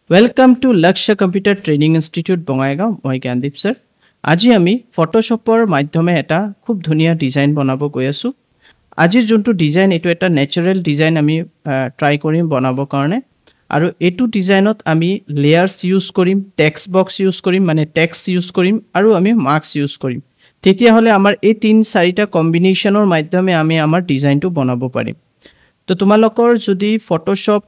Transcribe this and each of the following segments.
Welcome to Laksha Computer Training Institute Bongaigaon, মই Gyandeep sir. আজি আমি ফটোশ্বপৰ মাধ্যমে এটা খুব ধুনীয়া ডিজাইন বনাব গৈ আছো। আজিৰ যোনটো ডিজাইন এটো এটা ন্যাচাৰাল ডিজাইন আমি ট্ৰাই কৰিম বনাব কাৰণে আৰু এটো ডিজাইনত আমি লেয়াৰ্স ইউজ কৰিম, টেক্সট বক্স ইউজ কৰিম মানে টেক্সট ইউজ কৰিম আৰু আমি মাৰ্কস ইউজ কৰিম। তেতিয়া হলে আমাৰ এই 3-4টা কম্বিনেশনৰ মাধ্যমে আমি আমাৰ ডিজাইনটো বনাব পাৰিম। তো তোমালোকৰ যদি ফটোশ্বপ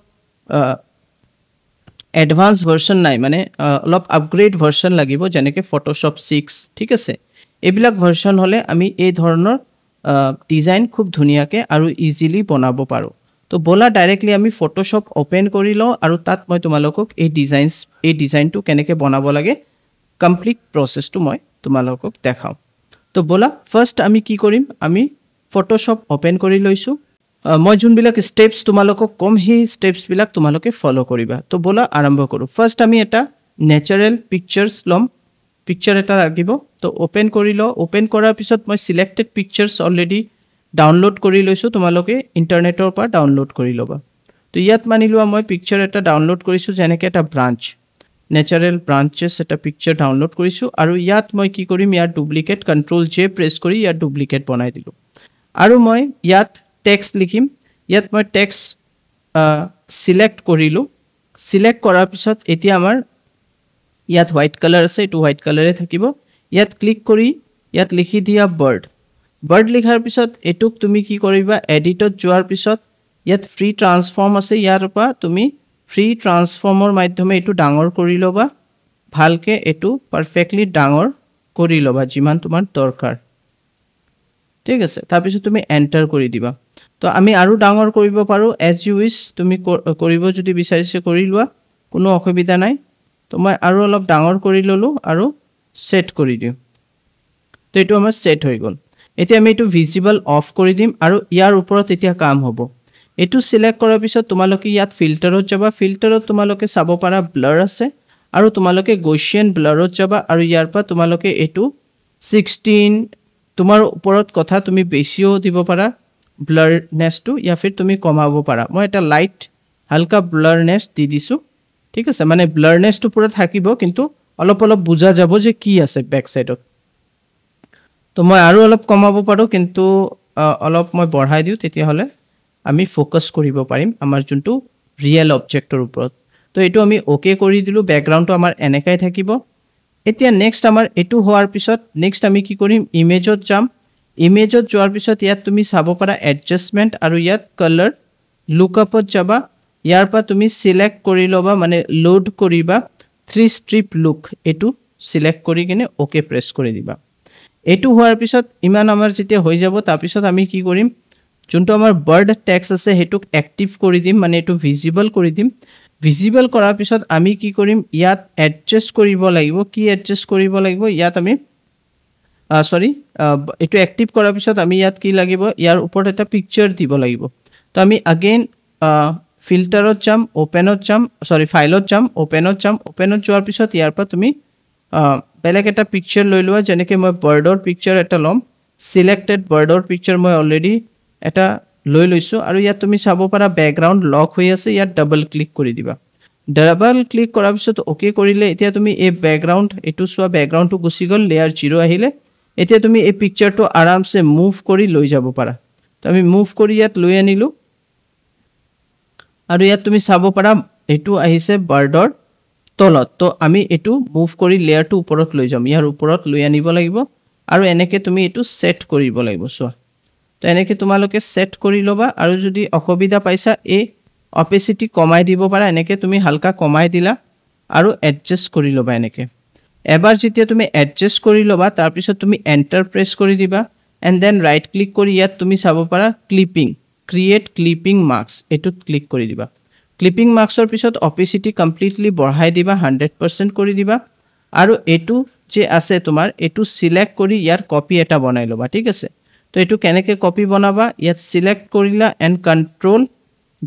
এডভান্স ভার্সন নাই মানে অলপ আপগ্রেড ভার্সন লাগিব যেনেকে ফটোশ্বপ 6 ঠিক আছে এইবিলাক ভার্সন হলে আমি এই ধৰণৰ ডিজাইন খুব ধুনিয়াকে আৰু ইজিলি বনাব পাৰো তো বলা ডাইৰেক্টলি আমি ফটোশ্বপ ওপেন কৰি লও আৰু তাত মই তোমালোকক এই ডিজাইনটো কেনেকে বনাব লাগে কমপ্লিট প্ৰসেসটো মই তোমালোকক দেখাও তো বলা ফাৰ্স্ট আমি কি কৰিম আমি ফটোশ্বপ ওপেন কৰি লৈছো মই যোনবিলাক স্টেপস তোমালোকক কম হি স্টেপস বিলাক তোমালোকে ফলো কৰিবা তো বলা আৰম্ভ কৰো ফাৰ্স্ট আমি এটা ন্যাচাৰাল পিকচাৰস লম পিকচাৰ এটা লাগিব তো ওপেন কৰি ল ওপেন কৰাৰ পিছত মই সিলেক্টেড পিকচাৰস অলৰেডি ডাউনলোড কৰি লৈছো তোমালোকে ইন্টাৰনেটৰ পৰা ডাউনলোড কৰি লবা তো ইয়াত মানিলোৱা মই পিকচাৰ এটা ডাউনলোড কৰিছো যেনেকে এটা ব্ৰাঞ্চ ন্যাচাৰাল ব্ৰাঞ্চেছ এটা পিকচাৰ ডাউনলোড কৰিছো আৰু ইয়াত মই কি কৰিম ইয়াৰ ডুপ্লিকেট কন্ট্ৰোল জে প্ৰেছ কৰি ইয়াৰ ডুপ্লিকেট বনাই দিলো আৰু মই ইয়াত টেক্সট লিখিম ইয়াত মই টেক্সট সিলেক্ট কৰিলো সিলেক্ট কৰাৰ পিছত এতিয়া আমাৰ ইয়াত হোৱাইট কালাৰ আছে এটো হোৱাইট কালাৰে থাকিব ইয়াত ক্লিক কৰি ইয়াত লিখি দিয়া বাৰ্ড লিখাৰ পিছত এটুক তুমি কি কৰিবা এডিটত যোৱাৰ পিছত ইয়াত ফ্ৰী ট্ৰান্সফৰ্ম আছে ইয়াৰ পৰা তুমি ফ্ৰী ট্ৰান্সফৰ্মৰ মাধ্যমে এটো ডাঙৰ কৰি লবা ভালকে এটো পাৰফেক্টলি ডাঙৰ কৰি লবা যিমান তোমাৰ দৰকাৰ ঠিক আছে তাৰ পিছত তুমি এন্টাৰ কৰি দিবা তো আমি আৰু ডাঙৰ কৰিব পাৰো এজ ইউ উইশ তুমি কৰিব যদি বিচাৰিছে কৰি লোৱা কোনো অসুবিধা নাই তো মই আৰু অলপ ডাঙৰ কৰি ললো আৰু সেট কৰি দিও তো এটো আমাৰ সেট হৈ গল এতিয়া আমি এটো ভিজিবল অফ কৰি দিম আৰু ইয়াৰ ওপৰত এতিয়া কাম হ'ব এটো সিলেক্ট কৰাৰ পিছত তোমালোকে ইয়াত ফিল্টাৰত যাবা ফিল্টাৰত তোমালোকে চাব পাৰা ব্লাৰ আছে আৰু তোমালোকে গৌসিয়ান ব্লাৰত যাবা আৰু ইয়াৰ পৰা তোমালোকে এটো 16 তোমাৰ ওপৰত কথা তুমি বেছিও দিব পাৰা ব্লাৰনেস টু या फिर তুমি কমাব পাৰা মই এটা লাইট হালকা ব্লাৰনেস দি দিছো ঠিক আছে মানে ব্লাৰনেস টু পুৰা থাকিব কিন্তু অলপ অলপ বুজা যাব যে কি আছে ব্যাক সাইডত তো মই আৰু অলপ কমাব পাৰো কিন্তু অলপ মই বঢ়াই দিও তেতিয়া হলে আমি ফোকাস কৰিব পাৰিম আমাৰ যোনটো ৰিয়েল অবজেক্টৰ ওপৰত তো এটো আমি ওকে কৰি দিলো ব্যাকগ্ৰাউণ্ডটো আমাৰ এনেকাই থাকিব এতিয়া নেক্সট আমাৰ এটো হোৱাৰ পিছত নেক্সট আমি কি কৰিম ইমেজত যাম ইমেজত যোৱাৰ পিছত ইয়াত তুমি চাব পাৰা এডজাস্টমেন্ট আৰু ইয়াত কালাৰ লুকআপত যাবা ইয়াৰ পৰা তুমি সিলেক্ট কৰি লবা মানে লোড কৰিবা 3 স্ট্ৰিপ লুক এটো সিলেক্ট কৰি কিনে ওকে প্ৰেছ কৰি দিবা এটো হোৱাৰ পিছত ইমান আমাৰ যেতিয়া হৈ যাব তাৰ পিছত আমি কি কৰিম যোনটো আমাৰ বাৰ্ড টেক্সট আছে হেতুক এক্টিভ কৰি দিম মানে এটো ভিজিবল কৰি দিম ভিজিবল কৰাৰ পিছত আমি কি কৰিম ইয়াত এডজাস্ট কৰিব লাগিব কি এডজাস্ট কৰিব লাগিব ইয়াত আমি সৰি এটো এক্টিভ কৰাৰ পিছত আমি ইয়াত কি লাগিব ইয়াৰ ওপৰত এটা পিকচাৰ দিব লাগিব তো আমি अगेन ফিল্টাৰত যাম ওপেনত যাম সৰি ফাইলত যাম ওপেনত যোৱাৰ পিছত ইয়াৰ পৰা তুমি বেলেগ এটা পিকচাৰ লৈ লোৱা যেনেকৈ মই বাৰ্ডৰ পিকচাৰ এটা লম সিলেক্টেড বাৰ্ডৰ পিকচাৰ মই অলৰেডি এটা লৈ লৈছো আৰু ইয়াত তুমি চাব পাৰা ব্যাকগ্ৰাউণ্ড লক হৈ আছে ইয়াত ডাবল ক্লিক কৰি দিবা ডাবল ক্লিক কৰাৰ পিছত ওকে কৰিলে এতিয়া তুমি এই ব্যাকগ্ৰাউণ্ড এটো সোৱা ব্যাকগ্ৰাউণ্ডটো গুচি গল লেয়াৰ 0 আহিলে এতিয়া তুমি এই পিকচাৰটো আৰামসে মুভ কৰি লৈ যাব পাৰা তো আমি মুভ কৰি ইয়াত লৈ আনিলো আৰু ইয়াত তুমি চাব পাৰা এটো আহিছে বাৰ্ডৰ তলত তো আমি এটো মুভ কৰি লেয়াৰটো ওপৰত লৈ যাম ইয়াৰ ওপৰত লৈ আনিব লাগিব আৰু এনেকে তুমি এটো সেট কৰিব লাগিব সো তো এনেকে তোমালোকে সেট কৰি লবা আৰু যদি অসুবিধা পাইছা এই অপেসিটি কমাই দিব পাৰা এনেকে তুমি হালকা কমাই দিলা আৰু এডজাস্ট কৰি লবা এনেকে এবাৰ যেতিয়া তুমি এডজাস্ট কৰি লবা তাৰ পিছত তুমি এন্টাৰ প্ৰেছ কৰি দিবা এন্ড দেন ৰাইট ক্লিক কৰি ইয়াত তুমি চাব পাৰা ক্লিপিং ক্ৰিয়েট ক্লিপিং মাৰ্কস এটোত ক্লিক কৰি দিবা ক্লিপিং মাৰ্কসৰ পিছত অপেসিটি কমপ্লিটলি বঢ়াই দিবা 100% কৰি দিবা আৰু এটো যে আছে তোমাৰ এটো সিলেক্ট কৰি ইয়াৰ কপি এটা বনাই লবা ঠিক আছে তো এটো কেনেকে কপি বনাবা ইয়াত সিলেক্ট কৰিলা এন্ড কন্ট্ৰোল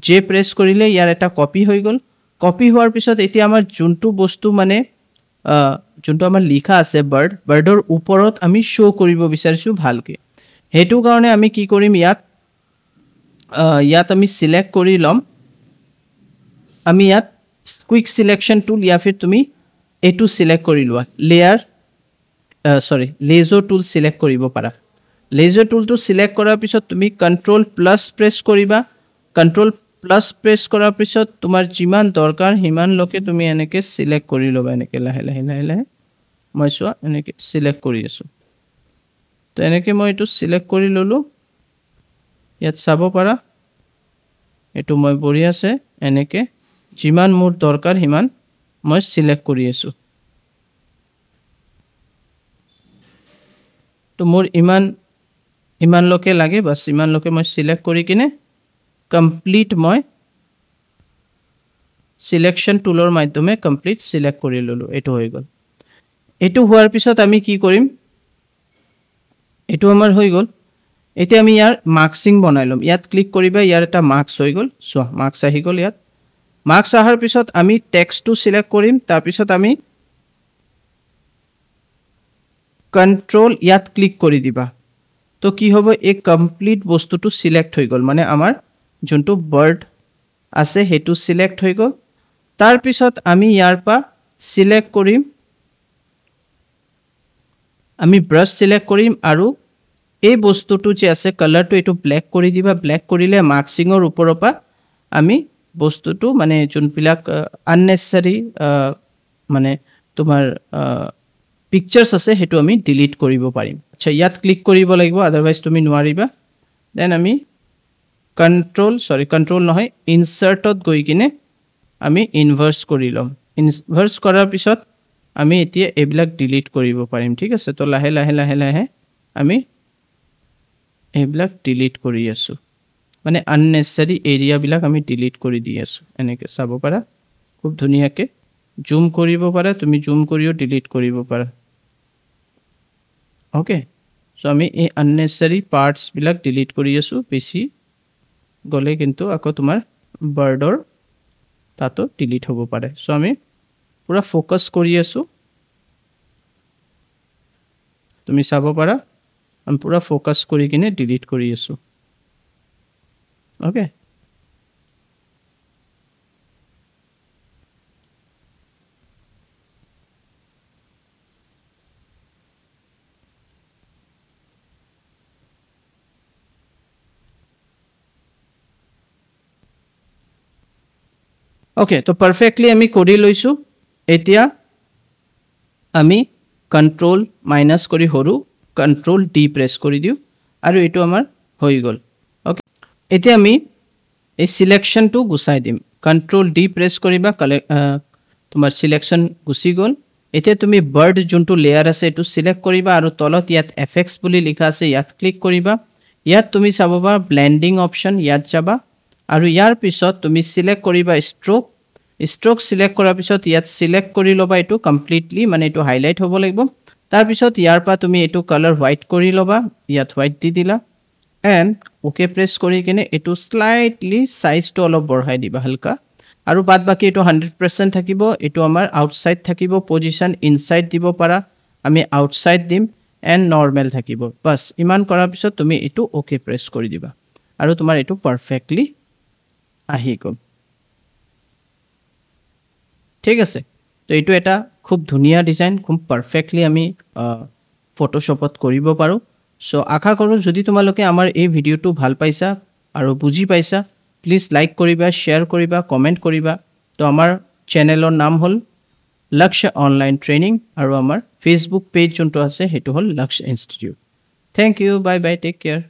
জে প্ৰেছ কৰিলে ইয়াৰ এটা কপি হৈ গল কপি হোৱাৰ পিছত এতিয়া আমাৰ যোনটো বস্তু মানে যোনটো আমাৰ লিখা আছে বাৰ্ডৰ ওপৰত আমি শো কৰিব বিচাৰিছো ভালকে হেতু কাৰণে আমি কি কৰিম ইয়াত আমি সিলেক্ট কৰি লম আমি ইয়াত কুইক সিলেকশন টুল या फिर তুমি এটু সিলেক্ট কৰি লোৱা লেয়াৰ লেজাৰ টুল সিলেক্ট কৰিব পাৰা লেজাৰ টুলটো সিলেক্ট কৰাৰ পিছত তুমি কন্ট্ৰোল প্লাস প্ৰেছ কৰিবা কন্ট্ৰোল প্লাস প্ৰেছ কৰাৰ পিছত তোমাৰ যিমান দৰকাৰ হিমান লকে তুমি এনেকে সিলেক্ট কৰি লবা এনেকে লাহে লাহে লাহে লাহে মই চোৱা এনেকে সিলেক্ট কৰি আছো তো এনেকে মই এটু সিলেক্ট কৰি ললো ইয়াত চাব পাৰা এটু মই বঢ়ি আছে এনেকে যিমান মোৰ দৰকাৰ হিমান মই সিলেক্ট কৰি আছো তো মোৰ ইমান লকে লাগে বাস ইমান লকে মই সিলেক্ট কৰি কিনে কমপ্লিট মই সিলেকশন টুলৰ মাধ্যমে কমপ্লিট সিলেক্ট কৰি ললো এটো হৈ গল এটো হোৱাৰ পিছত আমি কি কৰিম এটো আমাৰ হৈ গল এতিয়া আমি ইয়াৰ মাৰ্কসিং বনাই লম ইয়াত ক্লিক কৰিবা ইয়াৰ এটা মাৰ্কস হৈ গল সো মাৰ্কস আহি গল ইয়াত মাৰ্কস আহাৰ পিছত আমি টেক্সটটো সিলেক্ট কৰিম তাৰ পিছত আমি কন্ট্ৰোল ইয়াত ক্লিক কৰি দিবা তো কি হ'ব এই কমপ্লিট বস্তুটো সিলেক্ট হৈ গল মানে আমাৰ যোনটো বাৰ্ড আছে হেতু সিলেক্ট হৈ গল তাৰ পিছত আমি ইয়াৰ পা সিলেক্ট কৰিম আমি ব্ৰাশ সিলেক্ট কৰিম আৰু এই বস্তুটো যে আছে কালাৰটো এটো ব্ল্যাক কৰি দিবা ব্ল্যাক কৰিলে মাৰ্কসিংৰ ওপৰৰ পা আমি বস্তুটো মানে যোনবিলাক আননেসেসাৰি মানে তোমাৰ পিকচাৰ্স আছে হেতু আমি ডিলিট কৰিব পাৰিম আচ্ছা ইয়াত ক্লিক কৰিব লাগিব আদাৰৱাইজ তুমি নোৱাৰিবা দেন আমি কন্ট্ৰোল নহয় ইনসাৰ্টত গৈ কিনে আমি ইনভাৰ্স কৰি লম ইনভাৰ্স কৰাৰ পিছত আমি এতিয়া এবিলাক ডিলিট কৰিব পাৰিম ঠিক আছে তো লাহে লাহে লাহে লাহে আমি এবিলাক ডিলিট কৰি আছো মানে আননেসেসাৰি এৰিয়া বিলাক আমি ডিলিট কৰি দি আছো এনেকে চাব পাৰা খুব ধুনিয়াকে জুম কৰিব পাৰা তুমি জুম কৰিও ডিলিট কৰিব পাৰা ওকে সো আমি এই আননেসেসাৰি পাৰ্টস বিলাক ডিলিট কৰি আছো বেছি গলে কিন্তু আকৌ তোমাৰ বাৰ্ডৰ তাতো ডিলিট হ'ব পাৰে সো আমি পুৰা ফোকাস কৰি আছো তুমি চাব পাৰা আমি পুৰা ফোকাস কৰি কিনে ডিলিট কৰি আছো ওকে ওকে তো পাৰফেক্টলি আমি কৰি লৈছো এতিয়া আমি কন্ট্ৰোল মাইনাস কৰি হৰু কন্ট্ৰোল ডি প্ৰেছ কৰি দিও আৰু এটো আমাৰ হৈ গল ওকে এতিয়া আমি এই সিলেকশনটো গুছাই দিম কন্ট্ৰোল ডি প্ৰেছ কৰিবা তোমাৰ সিলেকশন গুছি গল এতিয়া তুমি বাৰ্ড যোনটো লেয়াৰ আছে এটো সিলেক্ট কৰিবা আৰু তলত ইয়াত এফএক্স বুলি লিখা আছে ইয়াত ক্লিক কৰিবা ইয়াত তুমি চাববা ব্লেন্ডিং অপচন ইয়াত যাবা আৰু ইয়াৰ পিছত তুমি সিলেক্ট কৰিবা স্ট্ৰোক সিলেক্ট কৰাৰ পিছত ইয়াত সিলেক্ট কৰি লবা এটো কমপ্লিটলি মানে এটো হাইলাইট হ'ব লাগিব তাৰ পিছত ইয়াৰ পা তুমি এটো কালাৰ হোৱাইট কৰি লবা ইয়াত হোৱাইট দি দিলা এন্ড ওকে প্ৰেছ কৰি কিনে এটো স্লাইটলি সাইজটো অলপ বঢ়াই দিবা হালকা আৰু বাদ বাকি এটো 100% থাকিব এটো আমাৰ আউটসাইড থাকিব পজিশন ইনসাইড দিব পাৰা আমি আউটসাইড দিম এন্ড নৰমাল থাকিব বাস ইমান কৰাৰ পিছত তুমি এটো ওকে প্ৰেছ কৰি দিবা আৰু তোমাৰ এটো পারফেক্টলি আহি গল ঠিক আছে তো এটো এটা খুব ধুনিয়া ডিজাইন খুব পারফেক্টলি আমি ফটোশপত কৰিব পাৰো সো আশা কৰো যদি তোমালোকে আমাৰ এই ভিডিওটো ভাল পাইছা আৰু বুজি পাইছা প্লিজ লাইক কৰিবা শেয়াৰ কৰিবা কমেন্ট কৰিবা তো আমাৰ চেনেলৰ নাম হল লক্ষ্য অনলাইন ট্ৰেইনিং আৰু আমাৰ ফেসবুক পেজ যোনটো আছে হেতু হল Lakshya institute thank you bye bye take care